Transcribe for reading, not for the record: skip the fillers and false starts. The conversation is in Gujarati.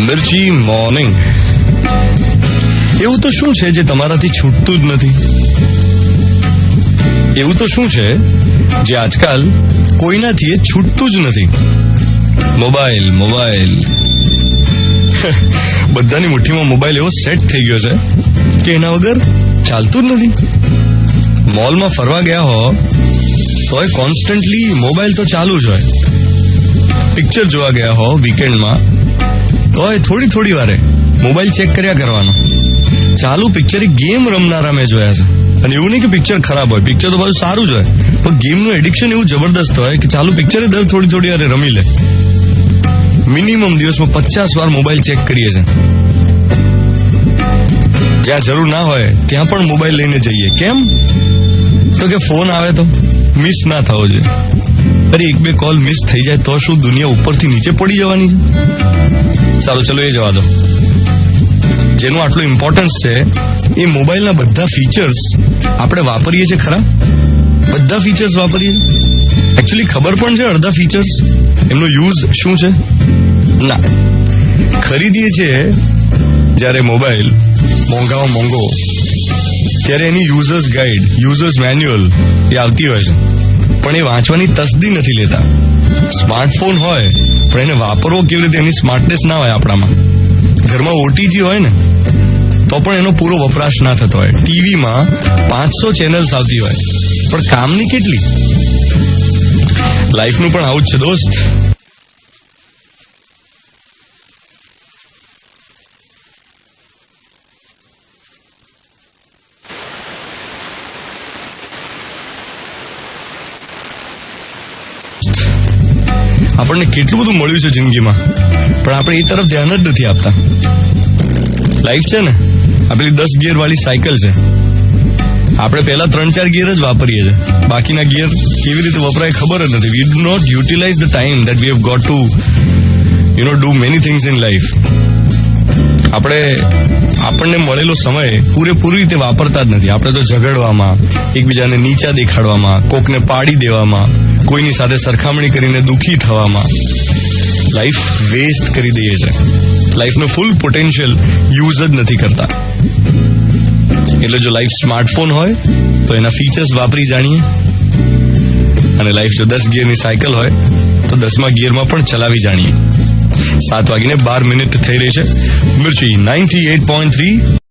મિર્ચી મોર્નિંગ. એવું તો શું છે જે તમારાથી છૂટતું જ નથી? એવું તો શું છે જે આજકાલ કોઈનાથી એ છૂટતું જ નથી? મોબાઈલ. બધાની મુઠ્ઠીમાં મોબાઈલ એવો સેટ થઈ ગયો છે કે એના વગર ચાલતું જ નથી. મોલમાં ફરવા ગયા હો તોય કોન્સ્ટન્ટલી મોબાઈલ તો ચાલુ જ હોય. પિક્ચર જોવા ગયા હો વીકેન્ડમાં તોય થોડી વારે મોબાઈલ ચેક કર્યા કરવાનો. ચાલુ પિક્ચર ગેમ રમનારા મેં જોયા છે. અને એવું નહીં કે પિક્ચર ખરાબ હોય, પિક્ચર તો બધું સારું જ હોય, પણ ગેમનું એડિક્શન એવું જબરદસ્ત હોય કે ચાલુ પિક્ચરે દર થોડી વારે રમી લે. મિનિમમ દિવસમાં 50 વાર મોબાઈલ ચેક કરીએ છે. જ્યાં જરૂર ના હોય ત્યાં પણ મોબાઈલ લઈને જઈએ. કેમ? તો કે ફોન આવે તો મિસ ના થવો જોઈએ. અરે 1-2 કોલ મિસ થઈ જાય તો શું દુનિયા ઉપરથી નીચે પડી જવાની છે? સારું, ચલો એ જવા દો. જેનું આટલું ઇમ્પોર્ટન્સ છે એ મોબાઈલના બધા ફીચર્સ આપણે વાપરીએ છીએ ખરા? બધા ફીચર્સ વાપરીએ છીએ? એકચ્યુઅલી ખબર પણ છે અડધા ફીચર્સ એમનો યુઝ શું છે? ના. ખરીદીએ છીએ જ્યારે મોબાઈલ મોંઘો ત્યારે એની યુઝર્સ ગાઈડ, યુઝર્સ મેન્યુઅલ એ આવતી હોય છે, પણ એ વાંચવાની તસદી નથી લેતા. સ્માર્ટફોન હોય પણ એને વાપરવો કેવી રીતે એની સ્માર્ટનેસ ના હોય આપણામાં. ઘરમાં ઓટીજી હોય ને તો પણ એનો પૂરો વપરાશ ના થતો હોય. ટીવીમાં 500 ચેનલ્સ આવતી હોય પણ કામની કેટલી? લાઈફનું પણ આવું જ છે દોસ્ત. આપણને કેટલું બધું મળ્યું છે જિંદગીમાં, પણ આપણે એ તરફ ધ્યાન જ નથી આપતા. લાઈફ છે ને આ પેલી 10 ગિયર વાળી સાયકલ છે. આપણે પહેલા 3-4 ગિયર જ વાપરીએ છીએ, બાકીના ગિયર કેવી રીતે વપરાય ખબર જ નથી. We do not utilise the time that we have got to do many things in life. આપણને મળેલો સમય પૂરેપૂરી રીતે વાપરતા જ નથી. આપણે તો ઝઘડવામાં, એકબીજાને નીચા દેખાડવામાં, કોકને પાડી દેવામાં, કોઈની સાથે સરખામણી કરીને દુઃખી થવામાં લાઈફ વેસ્ટ કરી દઈએ છે. લાઈફનો ફૂલ પોટેન્શિયલ યુઝ જ નથી કરતા. એટલે જો લાઈફ સ્માર્ટફોન હોય તો એના ફીચર્સ વાપરી જાણીએ, અને લાઈફ જો 10 ગિયરની સાયકલ હોય તો 10મા ગિયરમાં પણ ચલાવી જાણીએ. 7:12 થઈ રહી છે. મિર્ચી 98.3